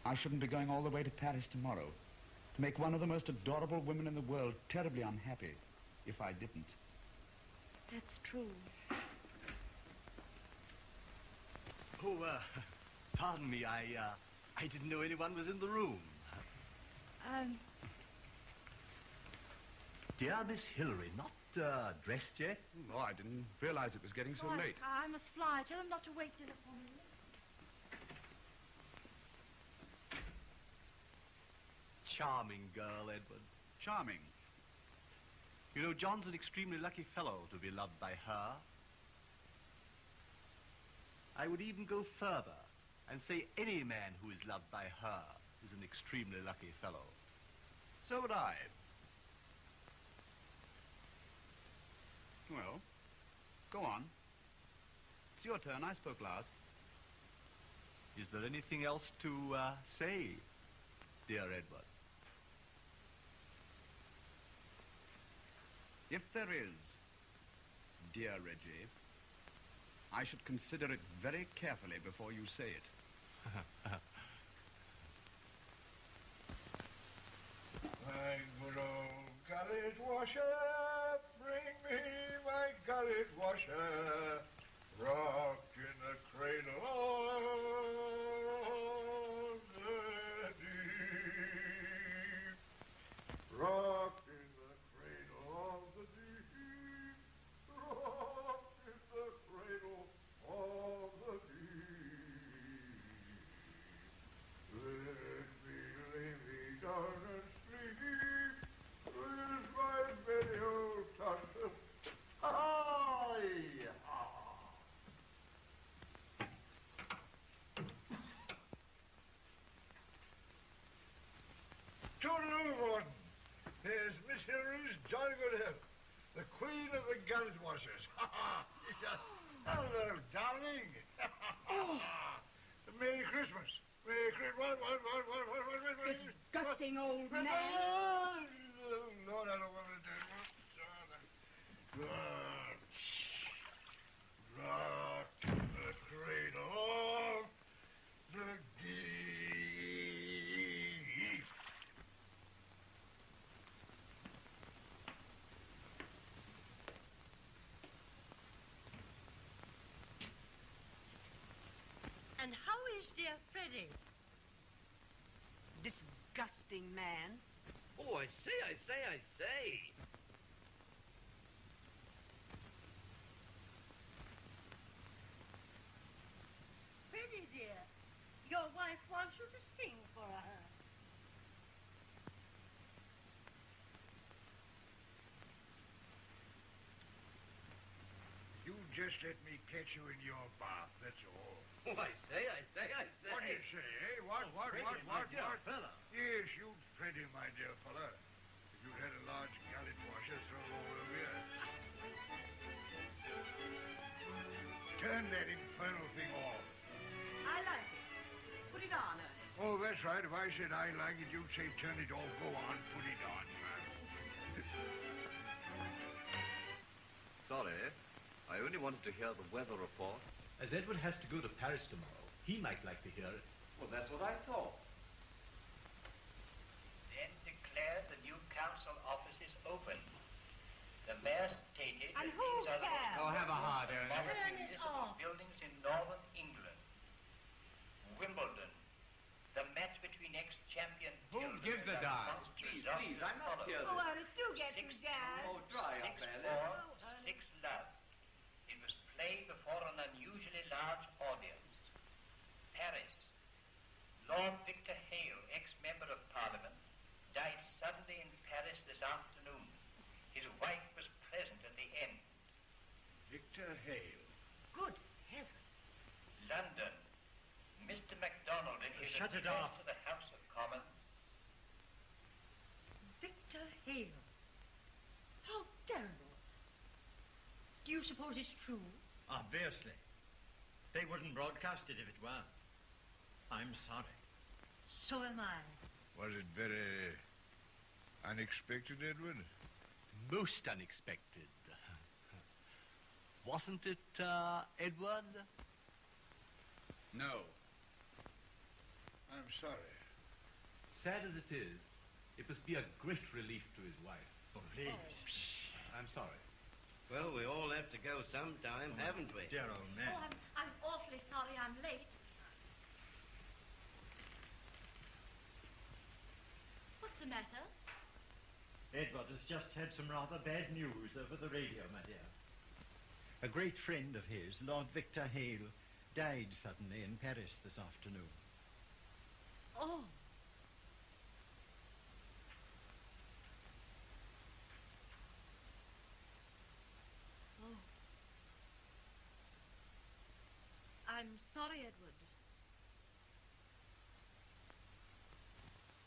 I shouldn't be going all the way to Paris tomorrow to make one of the most adorable women in the world terribly unhappy if I didn't. That's true. Oh, pardon me. I didn't know anyone was in the room. Dear Miss Hillary, not dressed yet? Oh, I didn't realize it was getting so late. I must fly. Tell them not to wait dinner for me. Charming girl, Edward. Charming. You know, John's an extremely lucky fellow to be loved by her. I would even go further and say any man who is loved by her is an extremely lucky fellow. So would I. Well, go on. It's your turn. I spoke last. Is there anything else to say, dear Edward? If there is, dear Reggie, I should consider it very carefully before you say it. My good old gullet washer, bring me my gullet washer, rocked in the cradle of the deep, rocked in the cradle of the deep, rocked in the cradle of the deep. Let me lay me down and sleep with my merry old tongue. Hi! Toodaloo, Morton. Here's Miss Hillary's jolly good health, the queen of the gullet washers. Hello, darling. Merry Christmas. Merry Christmas. What? Disgusting old man. Oh, Lord, I don't want to do it. Rock the cradle of the deep. And how is dear Freddie? Disgusting man. Oh, I say. Freddie, dear, your wife wants you to sing for her. You just let me catch you in your bath, that's all. Oh, I say. What do you say, eh? What? Fella. Yes, you'd Freddie, my dear fella. If you'd had a large gullet washer thrown all over you. Turn that infernal thing off. I like it. Put it on, Ernest. Oh, that's right. If I said I like it, you'd say turn it off. Go on, put it on. Sorry, I only wanted to hear the weather report. As Edward has to go to Paris tomorrow, he might like to hear it. Well, that's what I thought. Then declared the new council offices open. The mayor stated And that who these are the cares? most Oh, have a heart, Ernest. modern Turn it municipal off. buildings in northern England. Wimbledon, the match between ex-champion Who Tilden gives a and darn? Alphonse Please, result I must follows. hear Oh, this. Ernest, do get Six some gas. Oh, dry up, 6-4, Alice. 6-love. It was played before an unusually large audience. Paris. Lord Victor Hale, ex-member of Parliament, died suddenly in Paris this afternoon. His wife was present at the end. Victor Hale. Good heavens. London. Mr. MacDonald in his Shut it address off. to the House of Commons. Victor Hale. How terrible. Do you suppose it's true? Obviously. They wouldn't broadcast it if it weren't. I'm sorry. So am I. Was it very unexpected, Edward? Most unexpected. Wasn't it, Edward? No. I'm sorry. Sad as it is, it must be a great relief to his wife. Oh, please. I'm sorry. Well, we all have to go sometime, haven't we? Dear old man. Oh, I'm awfully sorry I'm late. What's the matter? Edward has just had some rather bad news over the radio, my dear. A great friend of his, Lord Victor Hale, died suddenly in Paris this afternoon. Oh. I'm sorry, Edward.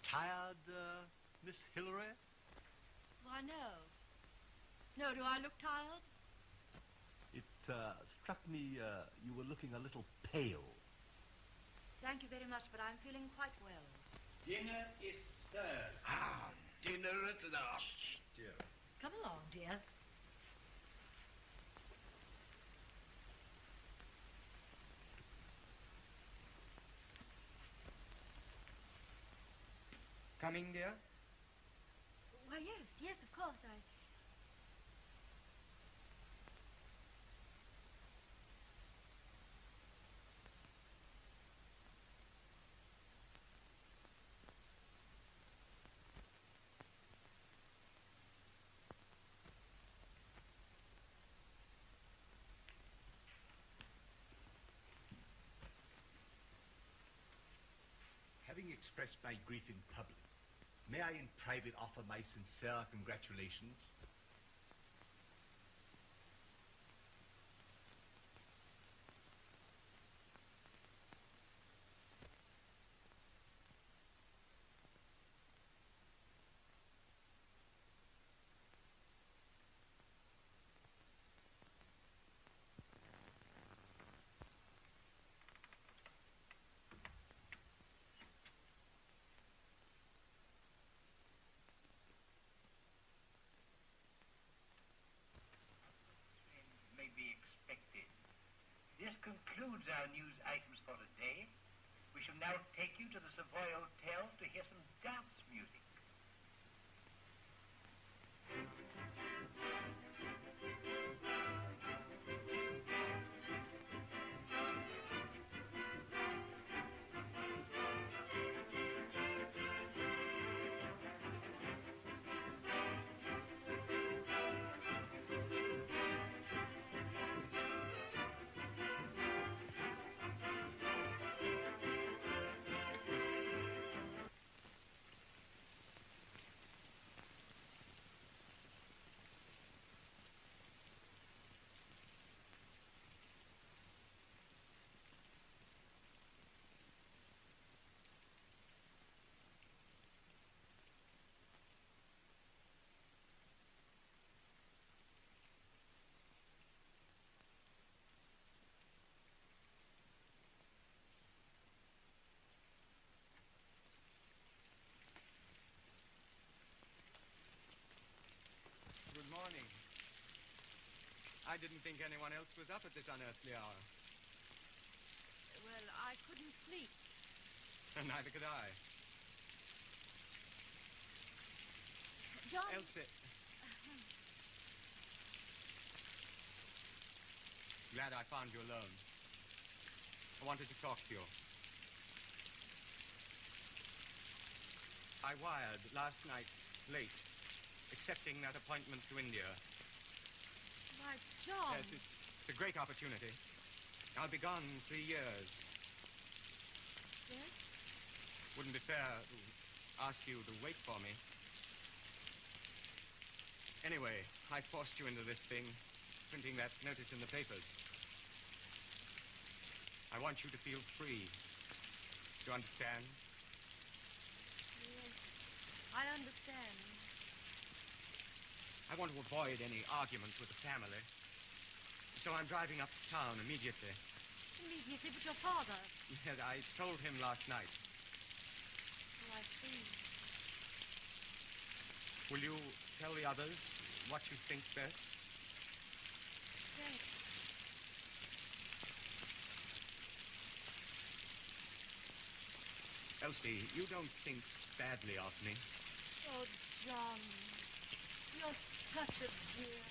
Tired, Miss Hillary? Why, no. No, do I look tired? It struck me you were looking a little pale. Thank you very much, but I'm feeling quite well. Dinner is served. Ah, dinner at last. Dear. Come along, dear. Coming, dear? Why, yes, of course, Having expressed my grief in public, may I in private offer my sincere congratulations? May be expected. This concludes our news items for today. We shall now take you to the Savoy Hotel to hear some dance music. Good morning. I didn't think anyone else was up at this unearthly hour. Well, I couldn't sleep. And neither could I. John... Elsie. Glad I found you alone. I wanted to talk to you. I wired last night, late, accepting that appointment to India. Why, John... Yes, it's a great opportunity. I'll be gone 3 years. Yes? Wouldn't be fair to ask you to wait for me. Anyway, I forced you into this thing, printing that notice in the papers. I want you to feel free. Do you understand? Yes, I understand. I want to avoid any arguments with the family. So I'm driving up to town immediately. Immediately with your father? Yes, I told him last night. Oh, I see. Will you tell the others what you think best? Yes. Elsie, you don't think badly of me. Oh, John, you're such a dear.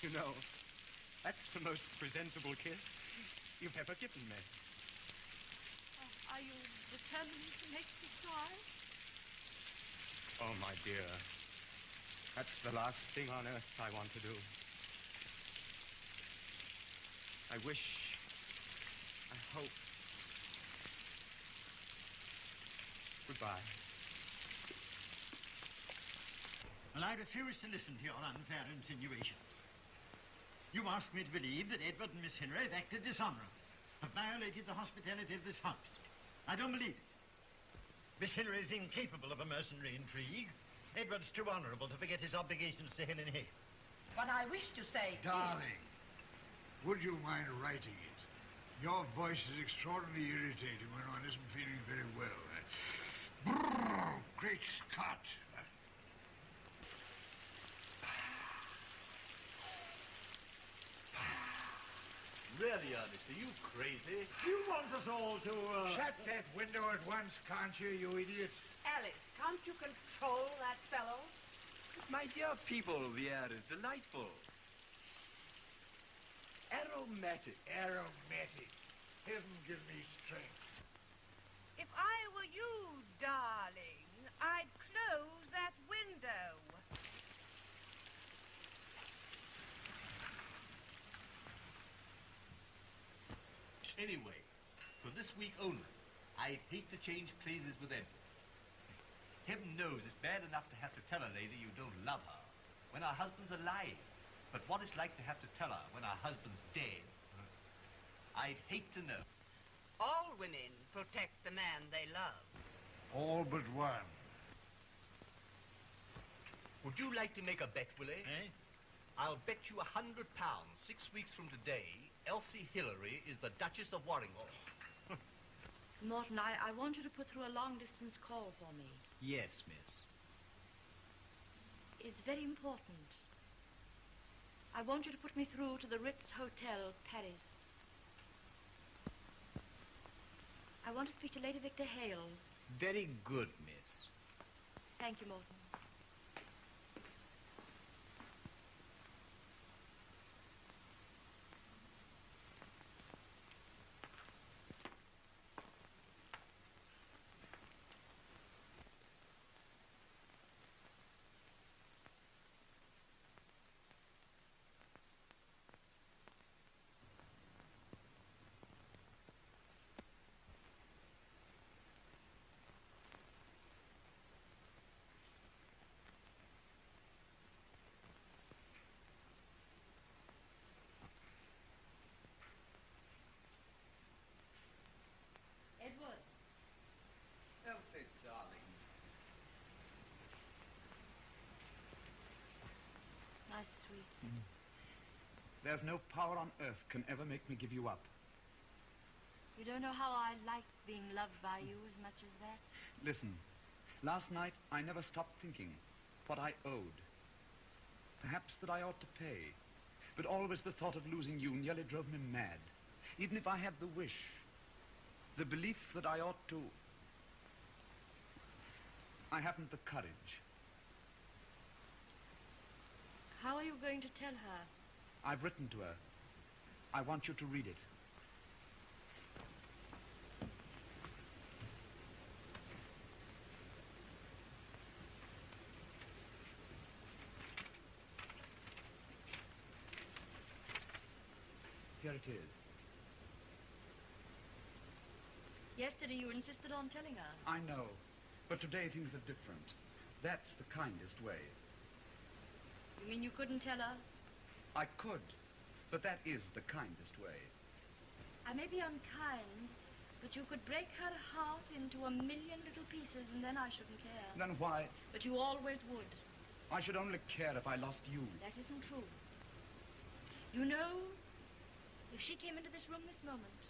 You know, that's the most presentable kiss you've ever given me. Are you determined to make me cry? Oh, my dear. That's the last thing on earth I want to do. I wish, I hope, Goodbye. Well, I refuse to listen to your unfair insinuations. You ask me to believe that Edward and Miss Hillary have acted dishonorably, have violated the hospitality of this house. I don't believe it. Miss Hillary is incapable of a mercenary intrigue. Edward's too honorable to forget his obligations to Helen Hale. What I wish to say Darling, would you mind writing it? Your voice is extraordinarily irritating when one isn't feeling very well. Brrr, great Scott. Really, Ernest, are you crazy? You want us all to, Shut that window at once, can't you, you idiot? Alice, can't you control that fellow? My dear people, the air is delightful. Aromatic. Aromatic. Heaven give me strength. If I were you, darling, I'd close that window. Anyway, for this week only, I'd hate to change places with Edward. Heaven knows it's bad enough to have to tell a lady you don't love her when her husband's alive. But what it's like to have to tell her when her husband's dead, I'd hate to know. All women protect the man they love. All but one. Would you like to make a bet, Willie? Eh? I'll bet you £100 6 weeks from today, Elsie Hillary is the Duchess of Warrington. Morton, I want you to put through a long-distance call for me. Yes, miss. It's very important. I want you to put me through to the Ritz Hotel, Paris. I want to speak to Lady Victor Hale. Very good, miss. Thank you, Morton. Edward. Elsie, darling. Nice, sweet. There's no power on earth can ever make me give you up. You don't know how I like being loved by you as much as that. Listen, last night I never stopped thinking what I owed. Perhaps that I ought to pay. But always the thought of losing you nearly drove me mad. Even if I had the wish, the belief that I ought to... I haven't the courage. How are you going to tell her? I've written to her. I want you to read it. Here it is. Yesterday you insisted on telling her. I know, but today things are different. That's the kindest way. You mean you couldn't tell her? I could, but that is the kindest way. I may be unkind, but you could break her heart into a million little pieces and then I shouldn't care. Then why? But you always would. I should only care if I lost you. That isn't true. You know, if she came into this room this moment,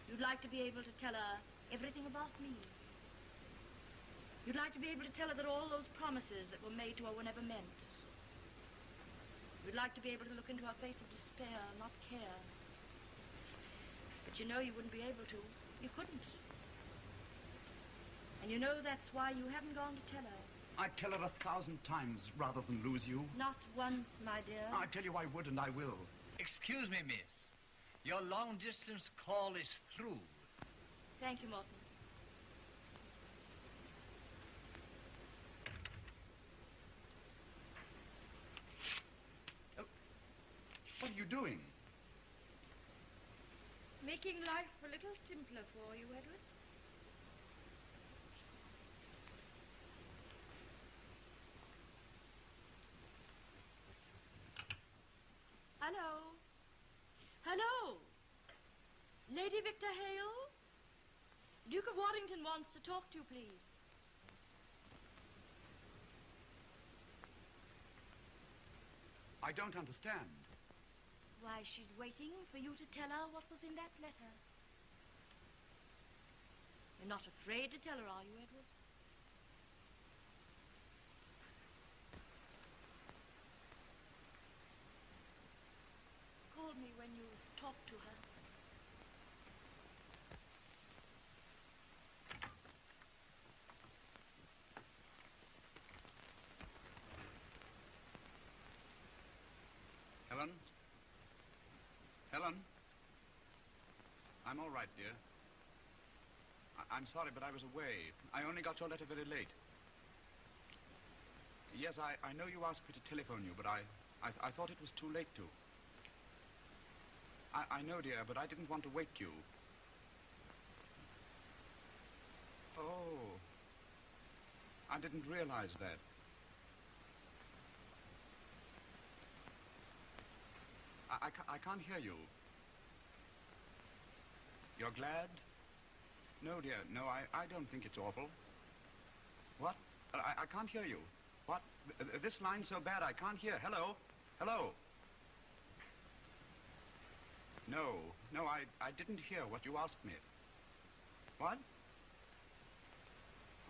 you'd like to be able to tell her everything about me. You'd like to be able to tell her that all those promises that were made to her were never meant. You'd like to be able to look into her face of despair, not care. But you know you wouldn't be able to. You couldn't. And you know that's why you haven't gone to tell her. I'd tell her 1,000 times rather than lose you. Not once, my dear. I tell you I would, and I will. Excuse me, miss. Your long-distance call is through. Thank you, Morton. What are you doing? Making life a little simpler for you, Edward. Hello. Hello. Lady Victor Hale? Duke of Waddington wants to talk to you, please. I don't understand. Why, she's waiting for you to tell her what was in that letter. You're not afraid to tell her, are you, Edward? Call me when you talk to her. Helen? Helen? I'm all right, dear. I'm sorry, but I was away. I only got your letter very late. Yes, I know you asked me to telephone you, but I thought it was too late to. I know, dear, but I didn't want to wake you. Oh. I didn't realize that. I can't hear you. You're glad? No, dear, no, I don't think it's awful. What? I can't hear you. What? This line's so bad I can't hear. Hello? Hello? No, I didn't hear what you asked me. What?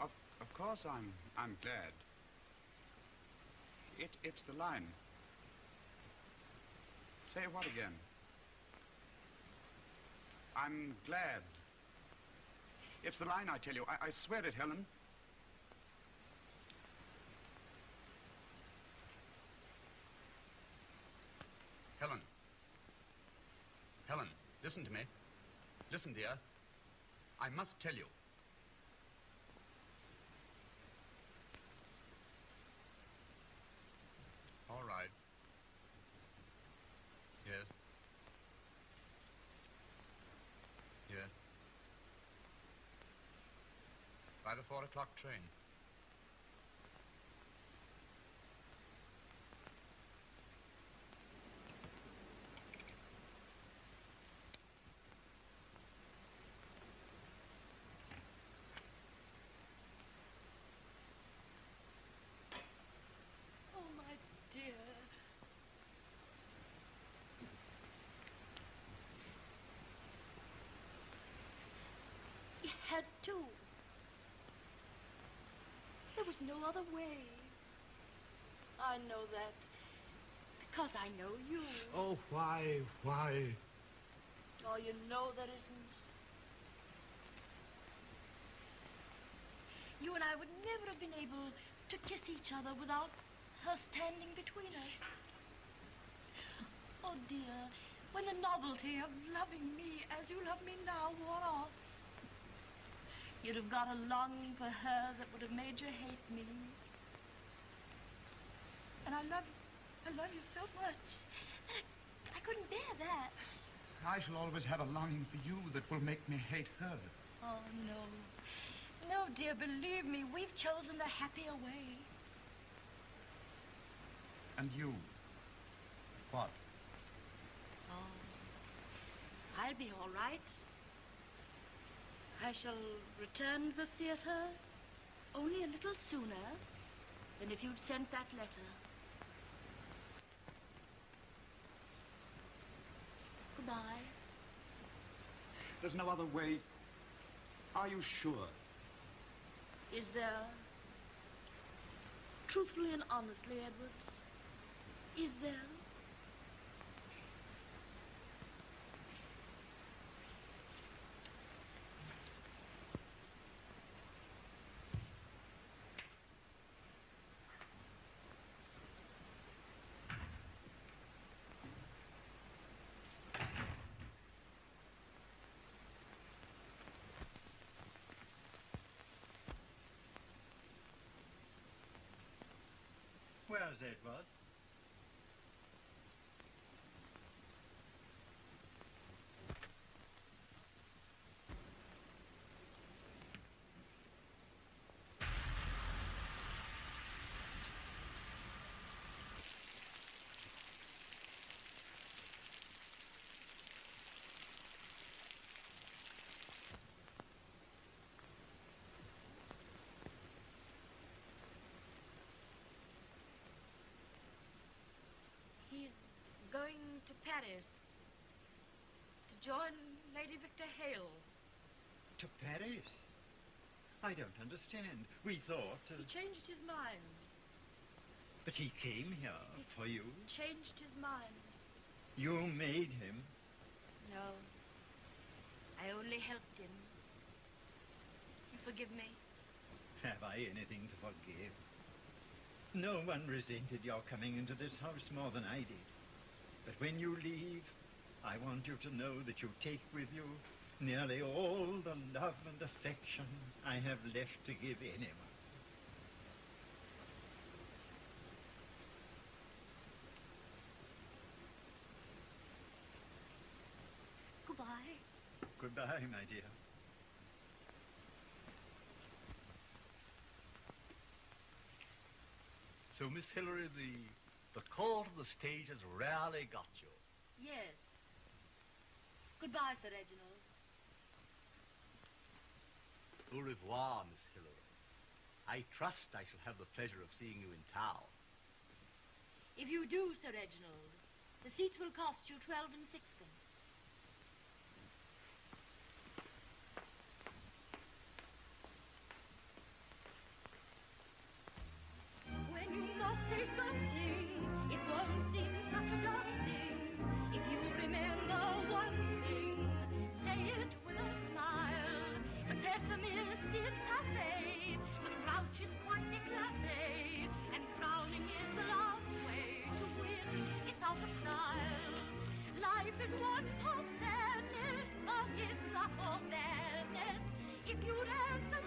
Of course I'm glad. It's the line. Say what again? I'm glad. It's the line, I tell you. I swear it, Helen. Helen. Helen, listen to me. Listen, dear. I must tell you. All right. Yes. Yes. By the 4 o'clock train. Oh, my dear. You had to. There was no other way. I know that. Because I know you. Oh, why? Oh, you know there isn't. You and I would never have been able to kiss each other without her standing between us. Oh, dear, when the novelty of loving me as you love me now wore off, you'd have got a longing for her that would have made you hate me. And I love you so much that I couldn't bear that. I shall always have a longing for you that will make me hate her. Oh, no. No, dear, believe me, we've chosen the happier way. And you? What? Oh, I'll be all right. I shall return to the theater only a little sooner than if you'd sent that letter. Goodbye. There's no other way. Are you sure? Is there? Truthfully and honestly, Edward, is there? Where's Edward? Paris to join Lady Victor Hale. To Paris? I don't understand. We thought... He changed his mind. But he came here for you? Changed his mind. You made him? No. I only helped him. You forgive me? Have I anything to forgive? No one resented your coming into this house more than I did. But when you leave, I want you to know that you take with you nearly all the love and affection I have left to give anyone. Goodbye. Goodbye, my dear. So, Miss Hillary, the call to the stage has rarely got you. Yes. Goodbye, Sir Reginald. Au revoir, Miss Hillary. I trust I shall have the pleasure of seeing you in town. If you do, Sir Reginald, the seats will cost you 12 and 6pence. When you must say something, it won't seem such a dumb thing. If you remember one thing, say it with a smile. The pessimist is passe, the grouch is quite déclassé, and frowning is the last way to win. It's out of style. Life is one of sadness, but it's not all badness. If you'd answer